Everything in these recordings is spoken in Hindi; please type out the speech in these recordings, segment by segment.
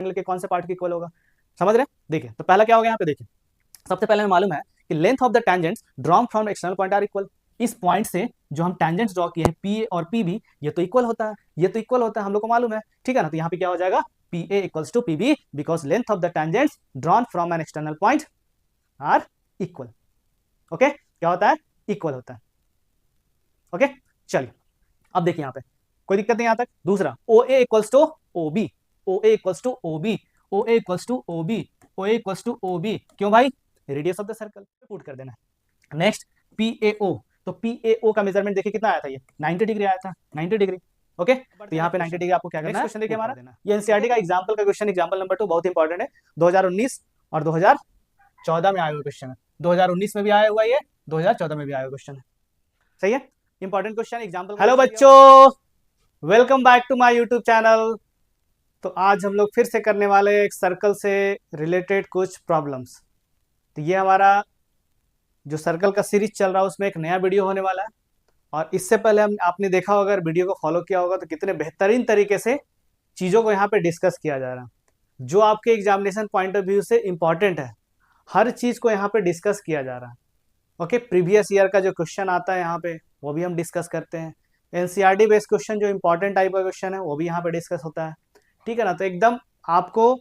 एंगल के कौन से पार्ट के इक्वल होगा, समझ रहे हैं। देखिए तो पहला क्या होगा यहाँ पे, देखिए सबसे पहले हमें मालूम है कि length of the tangents drawn from external point are equal. इस पॉइंट से जो हम टेंजेंट्स ड्रॉ किए हैं पी ए और पी बी, ये तो इक्वल होता है, ये तो इक्वल होता है, हम लोग को मालूम है, ठीक है ना। तो यहाँ पे क्या हो जाएगा, P A equals to P B because length of the tangents drawn from an external point are equal. Okay, क्या होता है, इक्वल होता है। ओके चलिए अब देखिए यहाँ पे कोई दिक्कत नहीं यहाँ तक। दूसरा ओ ए equals to O B, O A equals to O B, O A equals to O B, O A equals to O B, क्यों भाई, radius of the circle put कर देना है। नेक्स्ट पी ए ओ, तो पी ए ओ का मेजरमेंट देखिए कितना आया था, ये 90 डिग्री आया था, 90 डिग्री। ओके तो यहाँ पे 90 डिग्री आपको क्या करना है, क्वेश्चन देखिए हमारा, ये एनसीईआरटी का एग्जांपल का क्वेश्चन, एग्जांपल नंबर 2 बहुत इंपॉर्टेंट है, 2019 और 2014 में आया हुआ क्वेश्चन है, 2019 में भी आया हुआ, ये 2014 में भी आया हुआ क्वेश्चन है, सही है, इंपॉर्टेंट क्वेश्चन एग्जांपल। हेलो बच्चों, welcome back to my YouTube channel. तो आज हम लोग फिर से करने वाले एक सर्कल से रिलेटेड कुछ प्रॉब्लम्स। तो ये हमारा जो सर्कल का सीरीज चल रहा है उसमें एक नया वीडियो होने वाला है, और इससे पहले हम आपने देखा होगा, अगर वीडियो को फॉलो किया होगा तो कितने बेहतरीन तरीके से चीज़ों को यहाँ पे डिस्कस किया जा रहा है, जो आपके एग्जामिनेशन पॉइंट ऑफ व्यू से इंपॉर्टेंट है, हर चीज़ को यहाँ पे डिस्कस किया जा रहा है। ओके, प्रीवियस ईयर का जो क्वेश्चन आता है यहाँ पे वो भी हम डिस्कस करते हैं, एनसीईआरटी बेस्ड क्वेश्चन जो इंपॉर्टेंट टाइप का क्वेश्चन है वो भी यहाँ पे डिस्कस होता है, ठीक है ना। तो एकदम आपको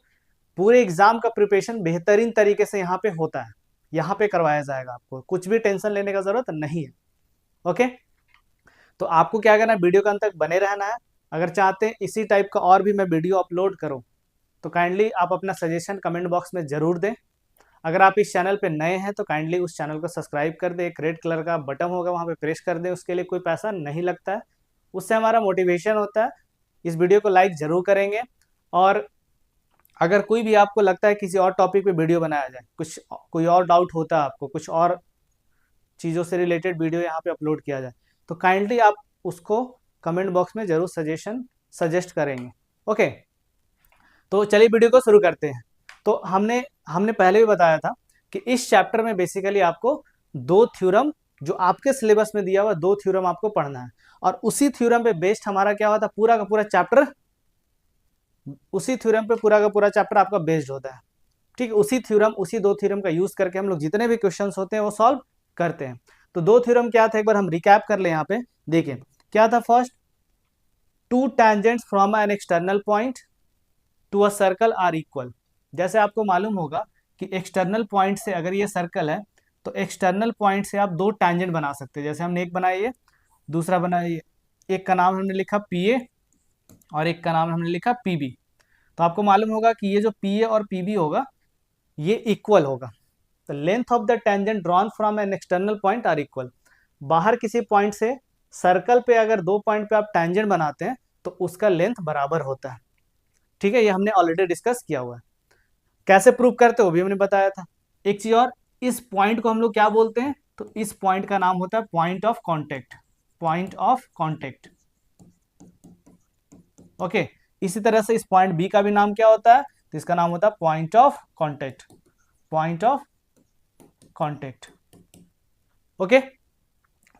पूरे एग्जाम का प्रिपरेशन बेहतरीन तरीके से यहाँ पे होता है, यहाँ पे करवाया जाएगा, आपको कुछ भी टेंशन लेने का जरूरत नहीं है। ओके, तो आपको क्या करना है, वीडियो के अंत तक बने रहना है। अगर चाहते हैं इसी टाइप का और भी मैं वीडियो अपलोड करूँ तो काइंडली आप अपना सजेशन कमेंट बॉक्स में जरूर दें। अगर आप इस चैनल पे नए हैं तो काइंडली उस चैनल को सब्सक्राइब कर दें, एक रेड कलर का बटन होगा वहाँ पे प्रेस कर दें, उसके लिए कोई पैसा नहीं लगता है, उससे हमारा मोटिवेशन होता है। इस वीडियो को लाइक जरूर करेंगे, और अगर कोई भी आपको लगता है किसी और टॉपिक पे वीडियो बनाया जाए, कुछ कोई और डाउट होता है आपको, कुछ और चीज़ों से रिलेटेड वीडियो यहाँ पे अपलोड किया जाए, तो काइंडली आप उसको कमेंट बॉक्स में जरूर सजेस्ट करेंगे। ओके, तो चलिए वीडियो को शुरू करते हैं। तो हमने हमने पहले भी बताया था कि इस चैप्टर में बेसिकली आपको दो थ्योरम, जो आपके सिलेबस में दिया हुआ दो थ्योरम आपको पढ़ना है, और उसी थ्योरम पे बेस्ड हमारा क्या होता है, पूरा का पूरा चैप्टर, उसी थ्योरम पे पूरा का पूरा चैप्टर आपका बेस्ड होता है, ठीक है। उसी थ्योरम, उसी दो थ्योरम का यूज करके हम लोग जितने भी क्वेश्चंस होते हैं वो सॉल्व करते हैं। तो दो थ्योरम क्या था, एक बार हम रिकैप कर ले यहाँ पे, देखिए क्या था। First, two tangents from an external point to a circle are equal. जैसे आपको मालूम होगा कि एक्सटर्नल पॉइंट से अगर ये सर्कल है तो एक्सटर्नल पॉइंट से आप दो टेंजेंट बना सकते हैं। जैसे हमने एक बनाया ये, दूसरा बनाया ये, एक का नाम हमने लिखा पी ए और एक का नाम हमने लिखा पी बी। तो आपको मालूम होगा कि ये जो पी ए और पी बी होगा ये इक्वल होगा। तो length of the tangent drawn from an external point are equal. बाहर किसी पॉइंट से सर्कल पे अगर दो पॉइंट पे आप टेंजेंट बनाते हैं तो उसका लेंथ बराबर होता है, ठीक है। ये हमने ऑलरेडी डिस्कस किया हुआ है। कैसे प्रूव करते हो भी हमने बताया था। एक चीज और, इस पॉइंट को हम लोग क्या बोलते हैं, तो इस पॉइंट का नाम होता है point of contact, point of contact. Okay, इसी तरह से इस पॉइंट बी का भी नाम क्या होता है, तो इसका नाम होता है point of contact, point of contact. Okay,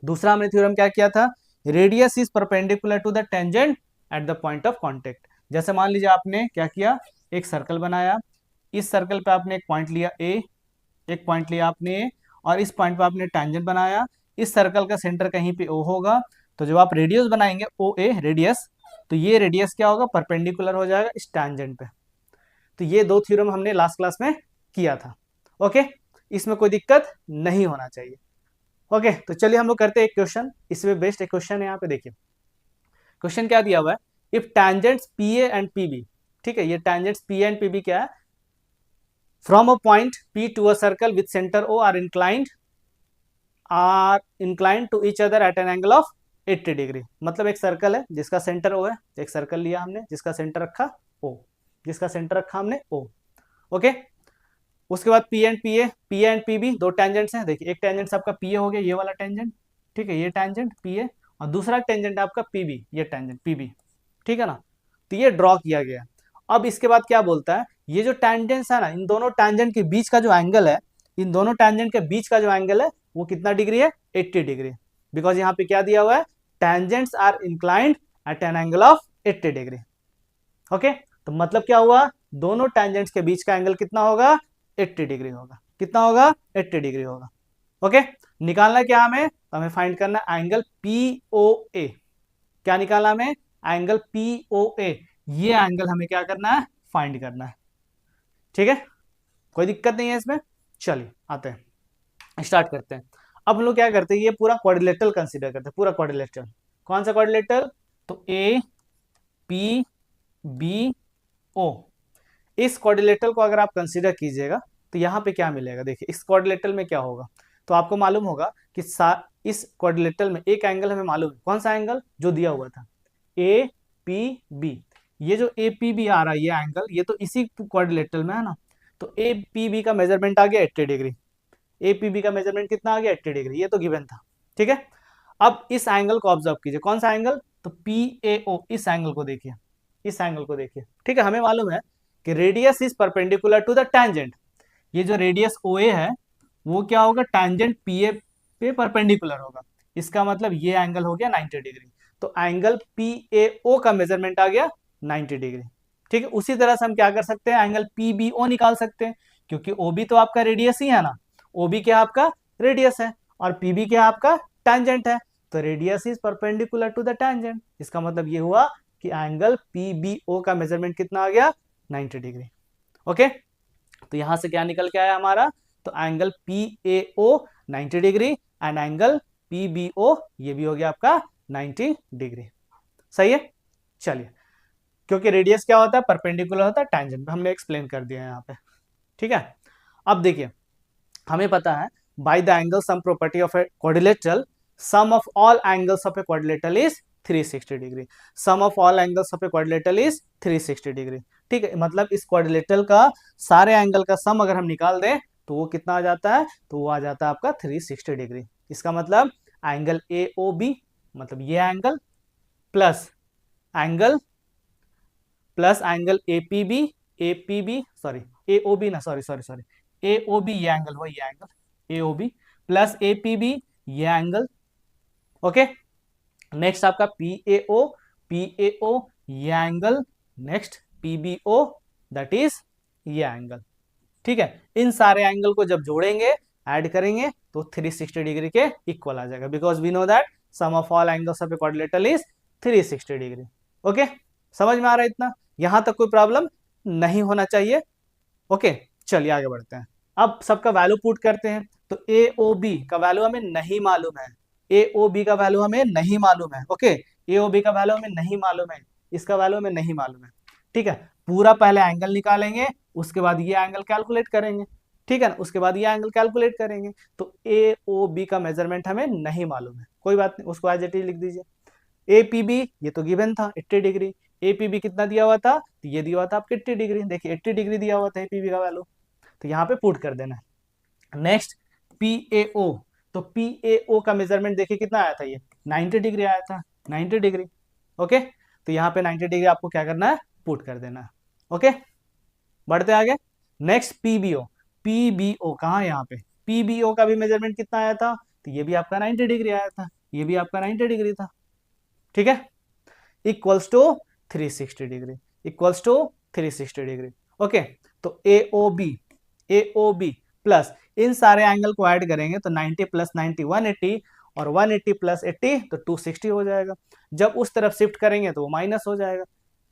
दूसरा हमने थ्योरम क्या किया था, radius is perpendicular to the tangent at the point of contact. जैसे मान लीजिए आपने क्या किया, एक सर्कल बनाया, इस सर्कल पे आपने एक पॉइंट लिया ए, एक पॉइंट लिया आपने ए, और इस पॉइंट पे आपने टेंजेंट बनाया, इस सर्कल का सेंटर कहीं पे ओ होगा, तो जब आप रेडियस बनाएंगे ओ ए रेडियस, तो ये रेडियस क्या होगा, परपेंडिकुलर हो जाएगा इस टेंजेंट पे। तो ये दो थ्योरम हमने लास्ट क्लास में किया था। ओके, इसमें कोई दिक्कत नहीं होना चाहिए। ओके, तो चलिए हम लोग करते हैं एक क्वेश्चन, इसमें बेस्ट एक क्वेश्चन है यहाँ पे। देखिए क्वेश्चन क्या दिया हुआ है, if tangents P A and P B, ठीक है, ये tangents P A and P B क्या है, from a point P to a circle with centre O are inclined to each other at an angle of 80 degree. मतलब एक सर्कल है जिसका सेंटर ओ है, एक सर्कल लिया हमने जिसका सेंटर रखा ओ, जिसका सेंटर रखा हमने ओ। ओके, उसके बाद पी एंड पी बी दो टेंजेंट्स हैं। देखिए एक टेंजेंट आपका पी ए हो गया, ये वाला टेंजेंट, ठीक है, ये टेंजेंट पी ए, और दूसरा टेंजेंट आपका पी बी, ये टेंजेंट पी बी, ठीक है ना। तो ये ड्रॉ किया गया। अब इसके बाद क्या बोलता है, ये जो टेंजेंट्स है ना, इन दोनों टेंजेंट के बीच का जो एंगल है, इन दोनों टेंजेंट के बीच का जो एंगल है वो कितना डिग्री है, 80 डिग्री। बिकॉज यहाँ पे क्या दिया हुआ है, tangents are inclined at an angle of 80 degree. Okay, तो मतलब क्या हुआ, दोनों टेंजेंट्स के बीच का एंगल कितना होगा, 80 डिग्री होगा। कितना होगा, 80 डिग्री होगा। ओके, निकालना क्या हमें, तो हमें फाइंड करना एंगल POA। क्या निकालना हमें, एंगल POA। ये एंगल हमें क्या करना है, फाइंड करना है। ठीक है, कोई दिक्कत नहीं है इसमें। चलिए आते हैं, स्टार्ट करते हैं। अब हम लोग क्या करते हैं, ये पूरा क्वाड्रिलेटरल कंसीडर करते हैं, पूरा क्वाड्रिलेटरल। कौन सा क्वाड्रिलेटरल, तो APBO। इस क्वाड्रिलेटरल को अगर आप कंसीडर कीजिएगा तो यहाँ पे क्या मिलेगा, देखिए इस क्वाड्रिलेटरल में क्या होगा, तो आपको मालूम होगा कि इस क्वाड्रिलेटरल में एक एंगल हमें मालूम है, कौन सा एंगल, जो दिया हुआ था APB। ये जो APB आ रहा है ये एंगल, ये तो इसी क्वाड्रिलेटरल में है ना, तो APB का मेजरमेंट आ गया 80 डिग्री। APB का मेजरमेंट कितना आ गया, 80 डिग्री, ये तो गिवन था। ठीक है, अब इस एंगल को ऑब्जर्व कीजिए, कौन सा एंगल, तो PAO। इस एंगल को देखिए, इस एंगल को देखिए। ठीक है, हमें मालूम है कि radius is perpendicular to the tangent. ये जो रेडियस OA है वो क्या होगा, टैंजेंट PA पे परपेंडिकुलर होगा। इसका मतलब ये एंगल हो गया 90 डिग्री। तो एंगल PAO का मेजरमेंट आ गया 90 डिग्री। ठीक है, उसी तरह से हम क्या कर सकते हैं, एंगल PBO निकाल सकते हैं, क्योंकि OB तो आपका रेडियस ही है ना, OB क्या आपका रेडियस है और PB क्या आपका टैंजेंट है। तो radius is perpendicular to the tangent. इसका मतलब ये हुआ कि एंगल PBO का मेजरमेंट कितना आ गया, 90 डिग्री। ओके, तो यहां से क्या निकल के आया हमारा, तो angle PAO 90 degree and angle PBO ये भी हो गया आपका 90 डिग्री। सही है, चलिए, क्योंकि रेडियस क्या होता है, परपेंडिकुलर होता है टैंजेंट, हमने एक्सप्लेन कर दिया है यहाँ पे। ठीक है, अब देखिए हमें पता है by the angle sum property of a quadrilateral, sum of all angles of a quadrilateral is 360 degree. Sum of all angles of a quadrilateral is 360 degree. ठीक है, मतलब इस क्वाड्रिलेटरल का सारे एंगल का सम अगर हम निकाल दें तो वो कितना आ जाता है, तो वो आ जाता है आपका 360 डिग्री। इसका मतलब एंगल AOB, मतलब ये angle plus angle APB, sorry AOB ना, सॉरी सॉरी सॉरी, AOB ये एंगल हुआ, ये एंगल AOB प्लस APB ये एंगल। ओके, नेक्स्ट आपका PAO ये angle, next PBO that is ये एंगल। ठीक है, इन सारे एंगल को जब जोड़ेंगे, ऐड करेंगे तो 360 डिग्री के इक्वल आ जाएगा, because we know that sum of all angles of a quadrilateral is 360 degree. Okay, समझ में आ रहा है इतना, यहां तक कोई प्रॉब्लम नहीं होना चाहिए। ओके, चलिए आगे बढ़ते हैं। अब सबका वैल्यू पुट करते हैं, तो AOB का वैल्यू हमें नहीं मालूम है, AOB का वैल्यू हमें नहीं मालूम है। ओके, AOB का वैल्यू हमें नहीं मालूम है, इसका वैल्यू हमें नहीं मालूम है। ठीक है, पूरा पहले एंगल निकालेंगे, उसके बाद ये एंगल कैलकुलेट करेंगे। ठीक है ना, उसके बाद ये एंगल कैलकुलेट करेंगे। तो AOB का मेजरमेंट हमें नहीं मालूम है, कोई बात नहीं, उसको एज इट इज लिख दीजिए। APB ये तो गिवन था 80 डिग्री, APB कितना दिया हुआ था, तो ये दिया हुआ था आपके 80 डिग्री, देखिए 80 डिग्री दिया हुआ था APB का वैल्यू, तो यहाँ पे पुट कर देना है। नेक्स्ट PAO, तो PAO का मेजरमेंट देखिए कितना आया था, ये 90 डिग्री आया था, 90 डिग्री। ओके, तो यहाँ पे 90 डिग्री आपको क्या करना है, पुट कर देना है। ओके, बढ़ते आगे। नेक्स्ट PBO कहाँ है, यहाँ पे PBO का भी मेजरमेंट कितना आया था, तो ये भी आपका 90 डिग्री आया था, ये भी आपका 90 डिग्री था। ठीक है, equals to 360 degree, equals to 360 degree. Okay, तो AOB प्लस इन सारे एंगल को ऐड करेंगे तो 90 प्लस 90 180 और 180 प्लस 80 तो 260 हो जाएगा। जब उस तरफ शिफ्ट करेंगे तो वो माइनस हो जाएगा,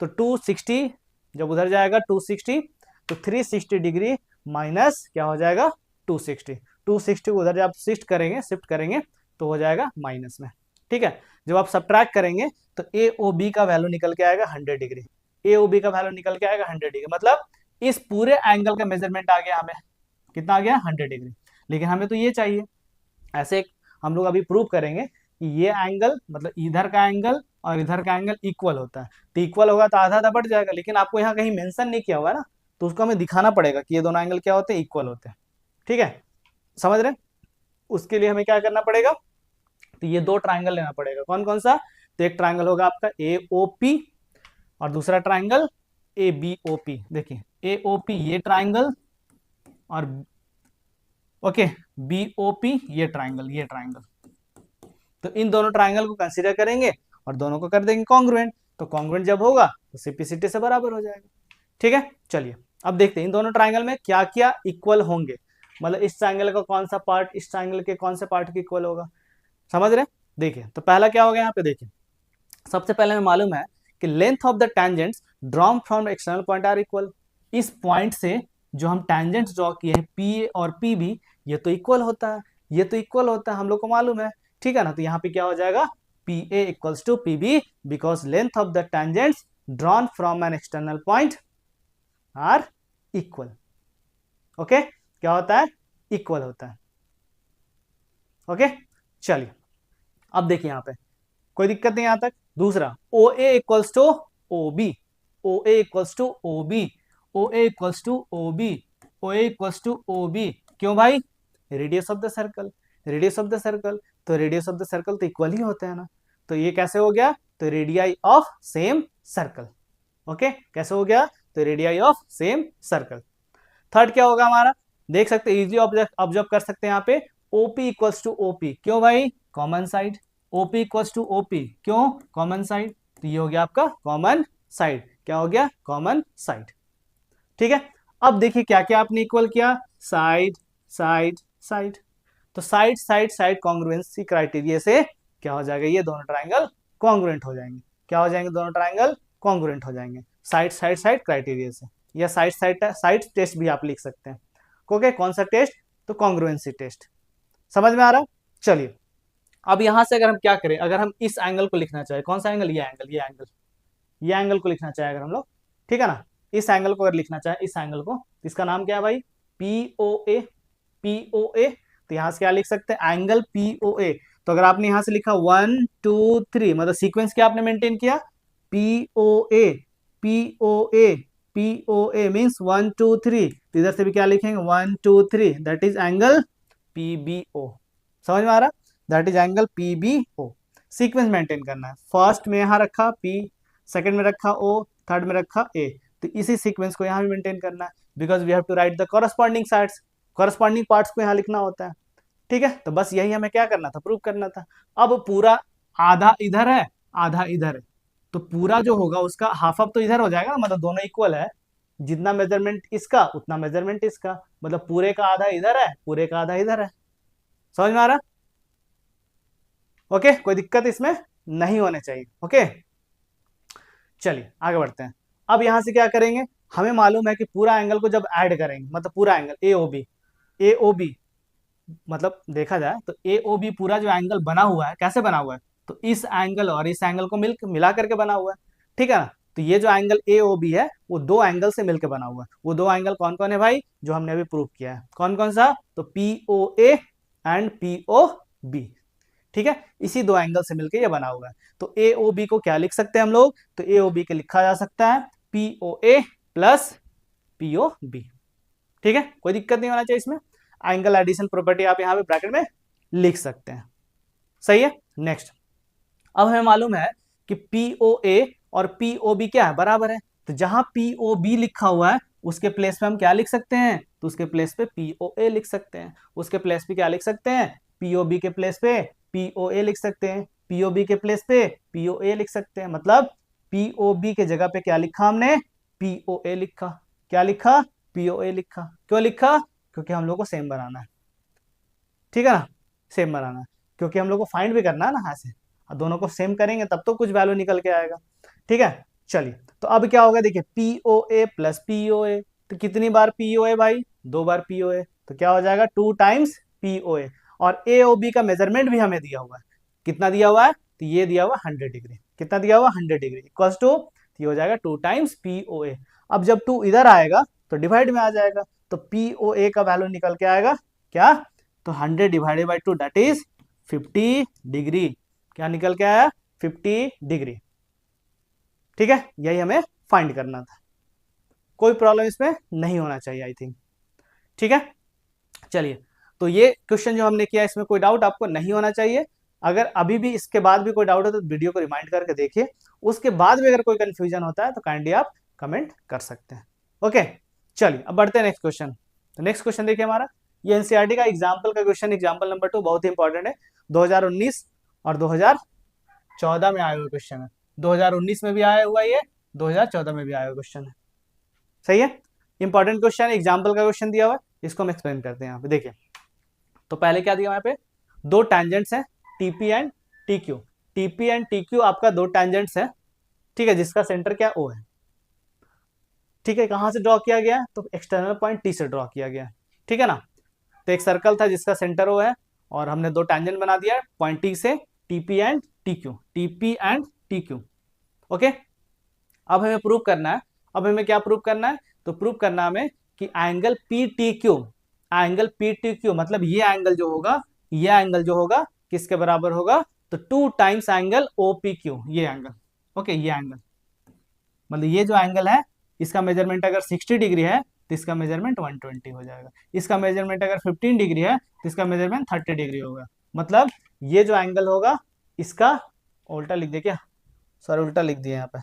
तो 260 जब उधर जाएगा 260, तो 360 डिग्री माइनस क्या हो जाएगा 260, 260 उधर जब शिफ्ट करेंगे तो हो जाएगा माइनस में। ठीक है, जब आप सब्ट्रैक्ट करेंगे तो AOB का वैल्यू निकल के आएगा 100 डिग्री, AOB का वैल्यू निकल के आएगा 100 डिग्री, मतलब इस पूरे एंगल का मेजरमेंट आ गया हमें, कितना आ गया 100 डिग्री। लेकिन हमें तो ये चाहिए, ऐसे हम लोग अभी प्रूव करेंगे कि ये एंगल मतलब इधर का एंगल और इधर का एंगल इक्वल होता है, तो इक्वल होगा तो आधा आधा बढ़ जाएगा, लेकिन आपको यहाँ कहीं मेंशन नहीं किया हुआ ना, तो उसको हमें दिखाना पड़ेगा कि ये दोनों एंगल क्या होते हैं, इक्वल होते हैं। ठीक है, समझ रहे हैं, उसके लिए हमें क्या करना पड़ेगा, तो ये दो ट्राइंगल लेना पड़ेगा, कौन कौन सा, तो एक ट्राइंगल होगा आपका AOP और दूसरा ट्राइंगल ABOP। देखिए AOP ये ट्राइंगल और ओके BOP ये ट्राइंगल, तो इन दोनों ट्राइंगल को कंसीडर करेंगे और दोनों को कर देंगे कॉन्ग्रुएंट, तो कॉन्ग्रुएंट जब होगा तो सिम्प्लिसिटी से बराबर हो जाएगा। ठीक है, चलिए अब देखते हैं इन दोनों ट्राइंगल में क्या क्या इक्वल होंगे, मतलब इस ट्राइंगल का कौन सा पार्ट इस ट्राइंगल के कौन से पार्ट के इक्वल होगा, समझ रहे हैं। देखिए तो पहला क्या होगा यहाँ पे, देखिए सबसे पहले हमें मालूम है कि length of the tangents drawn from external point are equal. इस पॉइंट से जो हम टेंजेंट्स ड्रॉ किए हैं पी ए और पी बी, ये तो इक्वल होता है, ये तो इक्वल होता है, हम लोग को मालूम है, ठीक है ना। तो यहाँ पे क्या हो जाएगा, P A equals to P B because length of the tangents drawn from an external point are equal. Okay, क्या होता है, इक्वल होता है। ओके, चलिए अब देखिए यहाँ पे कोई दिक्कत नहीं यहां तक। दूसरा ओ ए equals to O B, O A equals to O B, O A equals to O B, O A equals to O B. क्यों भाई, radius of the circle, radius of the circle, तो रेडियस ऑफ द सर्कल तो इक्वल ही होते हैं ना। तो ये कैसे हो गया, तो radii of same circle. Okay, कैसे हो गया, तो radii of same circle. Third क्या होगा हमारा, देख सकते हैं इजी ऑब्जर्व कर सकते हैं यहाँ पे, ओपी इक्वल्स टू ओपी। क्यों भाई, common side, OP equals to OP, क्यों, कॉमन साइड। तो ये हो गया आपका कॉमन साइड, क्या हो गया, कॉमन साइड। ठीक है, अब देखिए क्या क्या आपने इक्वल किया, साइड साइड साइड। तो side side side congruency criteria से क्या हो जाएगा, ये दोनों ट्राइंगल कॉन्ग्रुएंट हो जाएंगे। क्या हो जाएंगे, दोनों ट्राइंगल कॉन्ग्रुएंट हो जाएंगे साइड साइड साइड क्राइटेरिया से, या साइड साइड साइड टेस्ट भी आप लिख सकते हैं। ओके, कौन सा टेस्ट, तो कॉन्ग्रुएंसी टेस्ट। समझ में आ रहा है। चलिए अब यहां से अगर हम क्या करें, अगर हम इस एंगल को लिखना चाहे, कौन सा एंगल, ये एंगल, ये एंगल, ये एंगल को लिखना चाहे अगर हम लोग, ठीक है ना, इस एंगल को अगर लिखना चाहे, इस एंगल को, इसका नाम क्या है भाई, पी ओ ए, पी ओ ए। तो यहां से क्या लिख सकते हैं, एंगल पी ओ ए। तो अगर आपने यहां से लिखा 1 2 3, मतलब सीक्वेंस क्या आपने मेंटेन किया, पी ओ ए, पी ओ ए, पी ओ ए मीन्स 1 2 3। तो इधर से भी क्या लिखेंगे, 1 2 3, that is angle P B O. समझ में आ रहा, that is angle P B O. Sequence maintain करना है, फर्स्ट में यहां रखा पी, सेकंड में रखा ओ, थर्ड में रखा ए। तो इसी सीक्वेंस को यहां भी मेंटेन करना है, because we have to write the corresponding sides, corresponding parts को यहां लिखना होता है। ठीक है, तो बस यही हमें क्या करना था, प्रूव करना था। अब पूरा आधा इधर है, आधा इधर है, तो पूरा जो होगा उसका हाफ अप तो इधर हो जाएगा, मतलब दोनों इक्वल है, जितना मेजरमेंट इसका उतना मेजरमेंट इसका, मतलब पूरे का आधा इधर है, पूरे का आधा इधर है। समझ में आ रहा, ओके, कोई दिक्कत इसमें नहीं होने चाहिए। ओके, चलिए आगे बढ़ते हैं। अब यहां से क्या करेंगे, हमें मालूम है कि पूरा एंगल को जब ऐड करेंगे, मतलब पूरा angle A O B, A O B, मतलब देखा जाए तो ए ओ बी पूरा जो एंगल बना हुआ है, कैसे बना हुआ है, तो इस एंगल और इस एंगल को मिला करके बना हुआ है, ठीक है ना। तो ये जो एंगल ए ओ बी है वो दो एंगल से मिलकर बना हुआ है। वो दो एंगल कौन कौन है भाई, जो हमने अभी प्रूव किया है, कौन कौन सा, तो P O A and P O B. ठीक है, इसी दो एंगल से मिलकर ये बना हुआ है। तो ए ओ बी को क्या लिख सकते हैं हम लोग, तो ए ओ बी के लिखा जा सकता है पी ओ ए प्लस पी ओ बी। ठीक है, कोई दिक्कत नहीं होना चाहिए इसमें। एंगल एडिशन प्रॉपर्टी आप यहां पे ब्रैकेट में लिख सकते हैं। सही है, नेक्स्ट। अब हमें मालूम है कि पी ओ ए और पी ओ बी क्या है, बराबर है। तो जहां पी ओ बी लिखा हुआ है उसके प्लेस पे हम क्या लिख सकते हैं, तो उसके प्लेस पे पी ओ ए लिख सकते हैं। उसके प्लेस पे क्या लिख सकते हैं, पी ओ बी के प्लेस पे पी ओ ए लिख सकते हैं, पी ओ बी के प्लेस पे पी ओ ए लिख सकते हैं। मतलब पी ओ बी के जगह पे क्या लिखा हमने, पी ओ ए लिखा। क्या लिखा, पी ओ ए लिखा। क्यों लिखा, क्योंकि हम लोग को सेम बनाना है। ठीक है ना, सेम बनाना है, क्योंकि हम लोग को फाइंड भी करना है ना यहाँ से, और दोनों को सेम करेंगे तब तो कुछ वैल्यू निकल के आएगा। ठीक है, चलिए तो अब क्या होगा, देखिए पी ओ ए प्लस पी ओ ए। तो कितनी बार पी ओ ए भाई, दो बार पी ओ ए। तो क्या हो जाएगा, 2 टाइम्स पी ओ ए। और ए ओ बी का मेजरमेंट भी हमें दिया हुआ है, कितना दिया हुआ है, तो ये दिया हुआ 100 डिग्री। कितना दिया हुआ, 100 डिग्री इक्वल टू, ये हो जाएगा 2 टाइम्स पी ओ ए। अब जब 2 इधर आएगा तो डिवाइड में आ जाएगा, तो पी ओ ए का वैल्यू निकल के आएगा क्या, तो 100 divided by 2 that is 50 degree. क्या निकल के आया, 50 डिग्री। ठीक है, यही हमें फाइंड करना था। कोई प्रॉब्लम इसमें नहीं होना चाहिए आई थिंक। ठीक है, चलिए तो ये क्वेश्चन जो हमने किया इसमें कोई डाउट आपको नहीं होना चाहिए। अगर अभी भी इसके बाद भी कोई डाउट हो तो वीडियो को रिमाइंड करके देखिए। उसके बाद भी अगर कोई कंफ्यूजन होता है तो काइंडली आप कमेंट कर सकते हैं। ओके, चलिए अब बढ़ते हैं नेक्स्ट क्वेश्चन। तो नेक्स्ट क्वेश्चन देखिए हमारा, ये एनसीईआरटी का एग्जाम्पल का क्वेश्चन, एग्जाम्पल नंबर 2 बहुत ही इंपॉर्टेंट है। 2019 और 2014 में आया हुआ क्वेश्चन है। 2019 में भी आया हुआ, ये 2014 में भी आया हुआ क्वेश्चन है। सही है, इंपॉर्टेंट क्वेश्चन, एग्जाम्पल का क्वेश्चन दिया हुआ है, इसको हम एक्सप्लेन करते हैं यहाँ पे। देखिए तो पहले क्या दिया हुआ है यहाँ पे, दो टैंजेंट्स हैं TP and TQ. TP and TQ आपका दो टैंजेंट्स है, ठीक है, जिसका सेंटर क्या ओ है। ठीक है, कहां से ड्रॉ किया गया है, तो एक्सटर्नल पॉइंट टी से ड्रॉ किया गया है, ठीक है ना। तो एक सर्कल था जिसका सेंटर ओ है, और हमने दो टैंजेंट बना दिया पॉइंट टी से, TP and TQ, TP and TQ. Okay, अब हमें प्रूव करना है, अब हमें क्या प्रूव करना है, तो प्रूव करना हमें कि angle P T Q, angle P T Q मतलब ये एंगल जो होगा, ये एंगल जो होगा किसके बराबर होगा, तो 2 times angle O P Q, ये एंगल। ओके, ये एंगल मतलब ये जो एंगल है, इसका मेजरमेंट अगर 60 डिग्री है तो इसका मेजरमेंट 120 हो जाएगा, इसका मेजरमेंट अगर 15 डिग्री है तो इसका मेजरमेंट 30 डिग्री होगा। मतलब ये जो एंगल होगा इसका उल्टा लिख दिया क्या, सॉरी उल्टा लिख दिया यहाँ पे,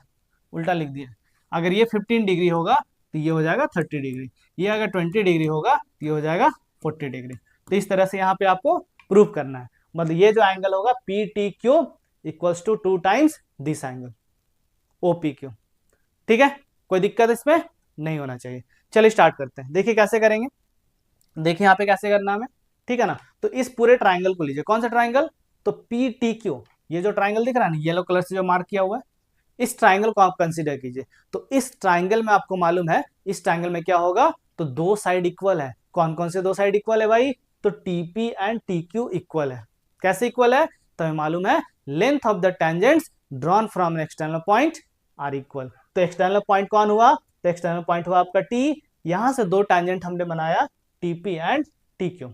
उल्टा लिख दिया। अगर ये 15 डिग्री होगा तो ये हो जाएगा 30 डिग्री, ये अगर 20 डिग्री होगा तो ये हो जाएगा 40 डिग्री। तो इस तरह से यहाँ पे आपको प्रूव करना है, मतलब ये जो एंगल होगा P T Q equals to 2 times this angle O P Q. ठीक है, कोई दिक्कत इसमें नहीं होना चाहिए। चलिए स्टार्ट करते हैं, देखिए कैसे करेंगे, देखिए यहाँ पे कैसे करना हमें, ठीक है ना। तो इस पूरे ट्राइंगल को लीजिए, कौन सा ट्राइंगल, तो पी टी क्यू, ये जो ट्राइंगल दिख रहा है ना येलो कलर से जो मार्क किया हुआ है, इस ट्राइंगल को आप कंसीडर कीजिए। तो इस ट्राइंगल में आपको मालूम है, इस ट्राइंगल में क्या होगा, तो दो साइड इक्वल है। कौन कौन से दो साइड इक्वल है भाई, तो टीपी एंड टीक्यू इक्वल है। कैसे इक्वल है, तो हमें मालूम है length of the tangents drawn from an external point are equal. तो एक्सटर्नल पॉइंट कौन हुआ, तो एक्सटर्नल पॉइंट हुआ आपका टी, यहां से दो टेंजेंट हमने बनाया टीपी एंड टीक्यू।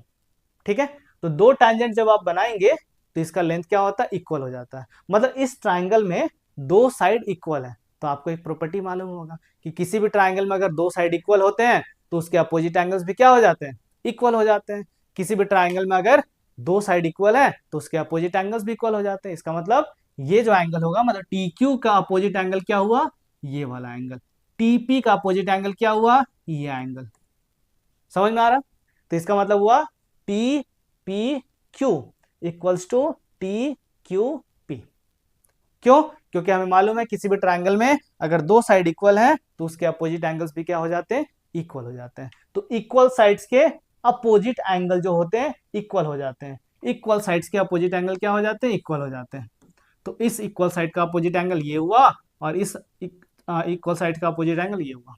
ठीक है, तो दो टेंजेंट जब आप बनाएंगे तो इसका लेंथ क्या होता है, इक्वल हो जाता है। मतलब इस ट्राइंगल में दो साइड इक्वल है। तो आपको एक प्रॉपर्टी मालूम होगा कि किसी भी ट्राइंगल में अगर दो साइड इक्वल होते हैं तो उसके अपोजिट एंगल्स भी क्या हो जाते हैं, इक्वल हो जाते हैं। किसी भी ट्राइंगल में अगर दो साइड इक्वल है तो उसके अपोजिट एंगल्स भी इक्वल हो जाते हैं। इसका मतलब ये जो एंगल होगा, मतलब टी क्यू का अपोजिट एंगल क्या हुआ, ये वाला एंगल। टीपी का अपोजिट एंगल क्या हुआ, ये एंगल। समझ में आ रहा, तो इसका मतलब हुआ T P Q equals to T Q P. क्यों, क्योंकि हमें मालूम है किसी भी ट्राइंगल में अगर दो साइड इक्वल है तो उसके अपोजिट एंगल्स भी क्या हो जाते हैं, इक्वल हो जाते हैं। तो इक्वल साइड्स के अपोजिट एंगल जो होते हैं इक्वल हो जाते हैं। इक्वल साइड्स के अपोजिट एंगल क्या हो जाते हैं, इक्वल हो जाते हैं। तो इस इक्वल साइड का अपोजिट एंगल ये हुआ, और इस इक्वल साइड का अपोजिट एंगल ये हुआ।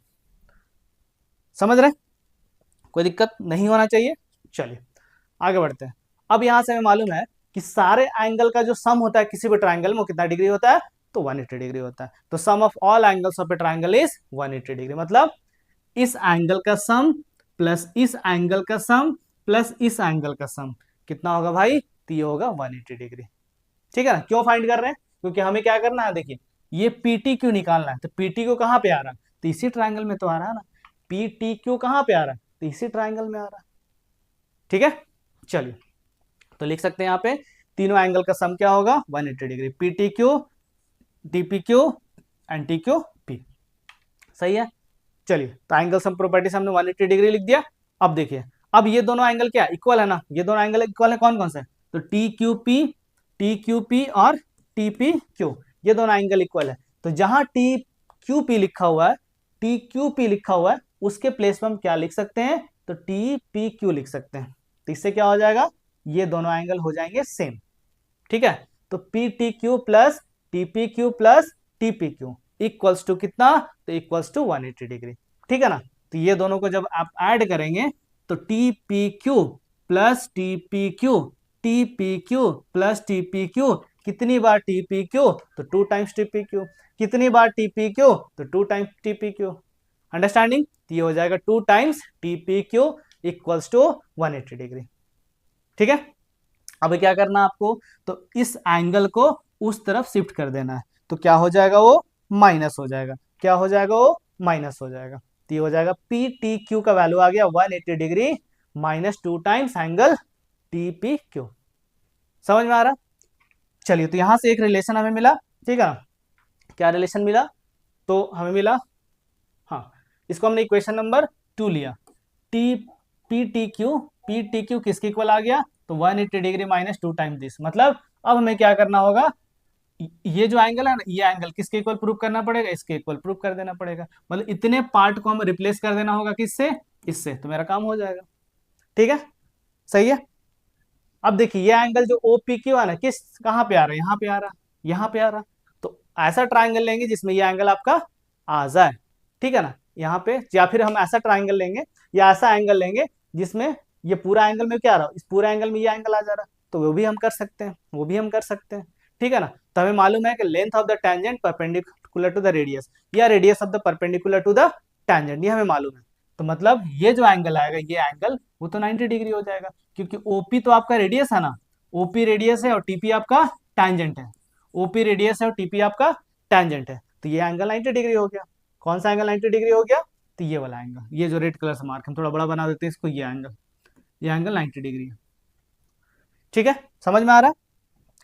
समझ रहे, कोई दिक्कत नहीं होना चाहिए। चलिए आगे बढ़ते हैं। अब यहां से हमें मालूम है कि सारे एंगल का जो सम होता है किसी भी ट्राइंगल में वो कितना डिग्री होता है, तो 180 डिग्री होता है। तो sum of all angles of a triangle is 180 degree. मतलब इस एंगल का सम प्लस इस एंगल का सम प्लस इस एंगल का सम कितना होगा भाई, तो ये होगा 180 डिग्री। ठीक है ना, क्यों फाइंड कर रहे हैं, क्योंकि हमें क्या करना है, देखिए ये पीटी क्यू निकालना है। तो पीटी क्यू कहां पे आ रहा है, तो इसी ट्राइंगल में तो आ रहा है ना। पीटी क्यू कहां पे आ रहा है, तो इसी ट्राइंगल में आ रहा है। ठीक है, चलिए तो लिख सकते हैं यहाँ पे तीनों एंगल का सम क्या होगा, 180 degree, PT Q DP Q and T Q P. सही है, चलिए तो एंगल सम प्रॉपर्टी से हमने 180 डिग्री लिख दिया। अब देखिए, अब ये दोनों एंगल क्या इक्वल है ना, ये दोनों एंगल इक्वल है, कौन कौन से, तो टी क्यू पी और टी पी क्यू, ये दोनों एंगल इक्वल है। तो जहां टी क्यू पी लिखा हुआ है, टी क्यू पी लिखा हुआ है, उसके प्लेस में हम क्या लिख सकते हैं, तो टी पी क्यू लिख सकते हैं। तो इससे क्या हो जाएगा, ये दोनों एंगल हो जाएंगे सेम। ठीक है, तो P T Q plus T P Q plus T P Q equals to कितना, तो इक्वल्स टू 180 डिग्री। ठीक है ना, तो ये दोनों को जब आप ऐड करेंगे तो T P Q plus T P Q, T P Q plus T P Q, कितनी बार टी पी क्यू, तो 2 टाइम्स टी पी क्यू, कितनी बार टी पी क्यू, तो 2 times T P Q. Understanding, तो ये हो जाएगा 2 times T P Q equals to 180 degree. ठीक है, अब क्या करना है आपको, तो इस एंगल को उस तरफ शिफ्ट कर देना है। तो क्या हो जाएगा, वो माइनस हो जाएगा, क्या हो जाएगा, वो माइनस हो जाएगा। तो ये हो जाएगा पी टी क्यू का वैल्यू आ गया 180 degree minus 2 times angle T P Q. समझ में आ रहा, चलिए तो यहां से एक रिलेशन हमें मिला। ठीक है ना, क्या रिलेशन मिला, तो हमें मिला, हाँ इसको हमने इक्वेशन नंबर 2 लिया, टी पी टी क्यू किसके इक्वल आ गया, तो 180 डिग्री माइनस 2 टाइम्स दिस। मतलब अब हमें क्या करना होगा, ये जो एंगल है ना, ये एंगल किसके इक्वल प्रूव करना पड़ेगा, इसके इक्वल प्रूव कर देना पड़ेगा। मतलब इतने पार्ट को हम रिप्लेस कर देना होगा किससे, इससे, तो मेरा काम हो जाएगा। ठीक है, सही है। अब देखिए ये एंगल जो ओ पी क्यू है ना, किस कहाँ पे आ रहा है, यहाँ पे आ रहा, यहाँ पे आ रहा। तो ऐसा ट्राइंगल लेंगे जिसमें ये एंगल आपका आ जाए, ठीक है ना, यहाँ पे। या फिर हम ऐसा ट्राइंगल लेंगे या ऐसा एंगल लेंगे जिसमें ये पूरा एंगल में क्या आ रहा, इस पूरा एंगल में ये एंगल आ जा रहा, तो वो भी हम कर सकते हैं, वो भी हम कर सकते हैं। ठीक है ना। तो हमें मालूम है कि length of the tangent perpendicular to the radius, या radius of the perpendicular to the tangent, ये हमें मालूम है। तो मतलब ये जो एंगल आएगा, ये एंगल वो तो 90 डिग्री हो जाएगा, क्योंकि ओपी तो आपका रेडियस है ना, ओपी रेडियस है और टीपी आपका टैंजेंट है। ओपी रेडियस है और टीपी आपका टैंजेंट है, तो ये एंगल 90 डिग्री हो गया। कौन सा एंगल 90 डिग्री हो गया, तो ये वाला एंगल, ये जो रेड कलर से मार्क, हम थोड़ा बड़ा बना देते हैं इसको, ये एंगल 90 डिग्री है। ठीक है, समझ में आ रहा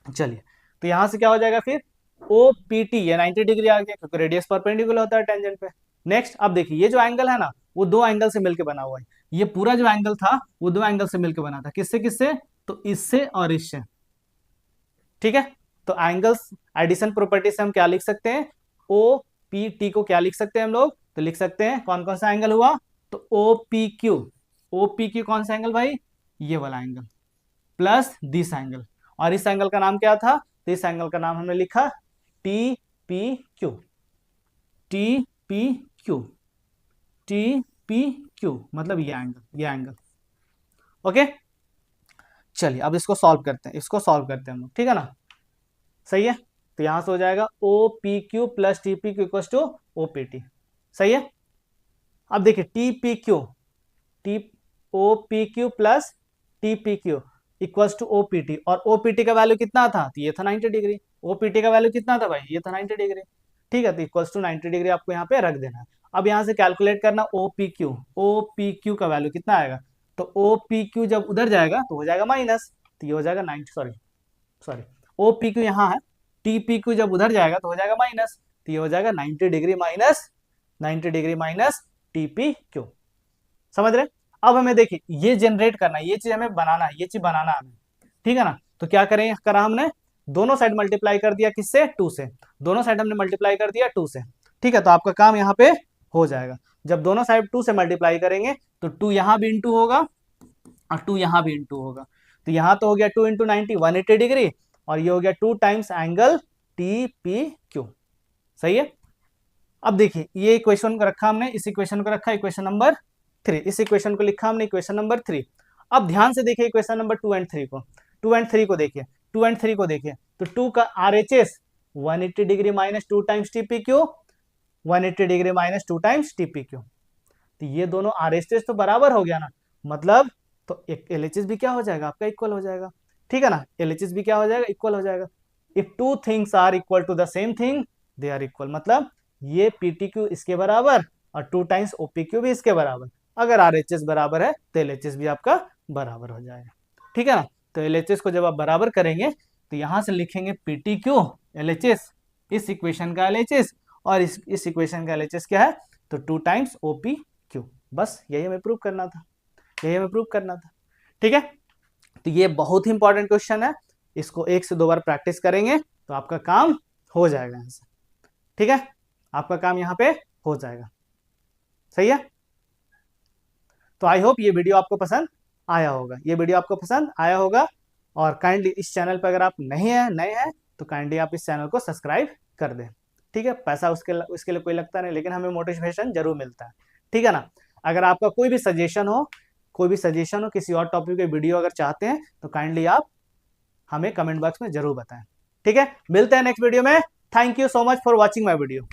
है। चलिए, तो यहां से क्या हो जाएगा फिर, ओ पी टी, ये 90 डिग्री आ गया, क्योंकि रेडियस परपेंडिकुलर होता है टेंजेंट पे। नेक्स्ट, अब देखिए ये जो एंगल है ना, वो दो एंगल से मिलकर बना हुआ है। ये पूरा जो एंगल था वो दो एंगल से मिलकर बना था, किससे किससे, तो इससे और इससे। ठीक है, तो एंगल्स एडिशन प्रॉपर्टी से हम क्या लिख सकते हैं, ओ पी टी को क्या लिख सकते हैं हम लोग, तो लिख सकते हैं कौन कौन सा एंगल हुआ, तो O P Q, O P Q कौन सा एंगल भाई, ये वाला एंगल, प्लस दिस एंगल, और इस एंगल का नाम क्या था, तो इस एंगल का नाम हमने लिखा T P Q, T P Q, T P Q, मतलब ये एंगल, ये एंगल। ओके, चलिए अब इसको सॉल्व करते हैं, इसको सॉल्व करते हैं हम लोग, ठीक है ना, सही है। तो यहां से हो जाएगा O P Q plus T P Q equal to O P T, सही है। अब देखिए T P Q, T O P Q plus T P Q equals to O P T, और ओ पी टी का वैल्यू कितना था, तो ये था 90 डिग्री। ओ पी टी का वैल्यू कितना था भाई, ये था 90 डिग्री। ठीक है, तो इक्वल्स टू 90 डिग्री आपको यहाँ पे रख देना है। अब यहाँ से कैलकुलेट करना ओ पी क्यू का वैल्यू कितना आएगा, तो ओ पी क्यू जब उधर जाएगा तो हो जाएगा माइनस, तो ये हो जाएगा 90, sorry sorry, O P Q यहाँ है, टी पी क्यू जब उधर जाएगा तो हो जाएगा माइनस, तो ये हो जाएगा 90 degree minus, 90 degree minus T P Q. समझ रहे। अब हमें देखिए ये जनरेट करना है, ये चीज हमें बनाना है, ये चीज बनाना है हमें, ठीक है ना। तो क्या करें, करा हमने दोनों साइड मल्टीप्लाई कर दिया, किससे, 2 से, दोनों साइड हमने मल्टीप्लाई कर दिया 2 से। ठीक है, तो आपका काम यहाँ पे हो जाएगा। जब दोनों साइड 2 से मल्टीप्लाई करेंगे तो 2 यहाँ भी इंटू होगा और 2 यहाँ भी इंटू होगा, तो यहाँ तो हो गया 2 इंटू 90 180 डिग्री, और ये हो गया 2 times angle T P Q, सही है। अब देखिए ये इक्वेशन को रखा हमने, इस इक्वेशन को रखा इक्वेशन नंबर 3, इस इक्वेशन को लिखा हमने इक्वेशन नंबर 3। अब ध्यान से देखिए इक्वेशन नंबर 2 एंड 3 को, 2 एंड 3 को देखिए, 2 एंड 3 को देखिए, तो 2 का RHS 180 degree minus 2 times TP Q, 180 degree minus 2 times TP Q, तो ये दोनों आरएचएस तो बराबर हो गया ना, मतलब तो एक एलएचएस भी क्या हो जाएगा आपका, इक्वल हो जाएगा। ठीक है ना, एलएचएस भी क्या हो जाएगा, इक्वल हो जाएगा। If two things are equal to the same thing they are equal, मतलब ये पीटीक्यू इसके बराबर और 2 टाइम्स ओपीक्यू भी इसके बराबर। अगर आरएचएस बराबर है तो एलएचएस भी आपका बराबर हो जाएगा। ठीक है ना, तो एलएचएस को जब आप बराबर करेंगे तो यहां से लिखेंगे पीटीक्यू एलएचएस, इस इक्वेशन का एलएचएस, और इस इक्वेशन का एलएचएस क्या है, तो 2 टाइम्स ओपी क्यू। बस यही हमें प्रूव करना था, यही हमें प्रूव करना था। ठीक है, तो ये बहुत ही इंपॉर्टेंट क्वेश्चन है, इसको 1 से 2 बार प्रैक्टिस करेंगे तो आपका काम हो जाएगा यहाँ से। ठीक है, आपका काम यहाँ पे हो जाएगा, सही है। तो आई होप ये वीडियो आपको पसंद आया होगा, ये वीडियो आपको पसंद आया होगा, और काइंडली इस चैनल पर अगर आप नहीं है नए हैं तो काइंडली आप इस चैनल को सब्सक्राइब कर दें। ठीक है, पैसा उसके लिए कोई लगता नहीं, लेकिन हमें मोटिवेशन जरूर मिलता है। ठीक है ना, अगर आपका कोई भी सजेशन हो, किसी और टॉपिक के वीडियो अगर चाहते हैं तो काइंडली आप हमें कमेंट बॉक्स में जरूर बताएं। ठीक है, मिलते हैं नेक्स्ट वीडियो में। Thank you so much for watching my video.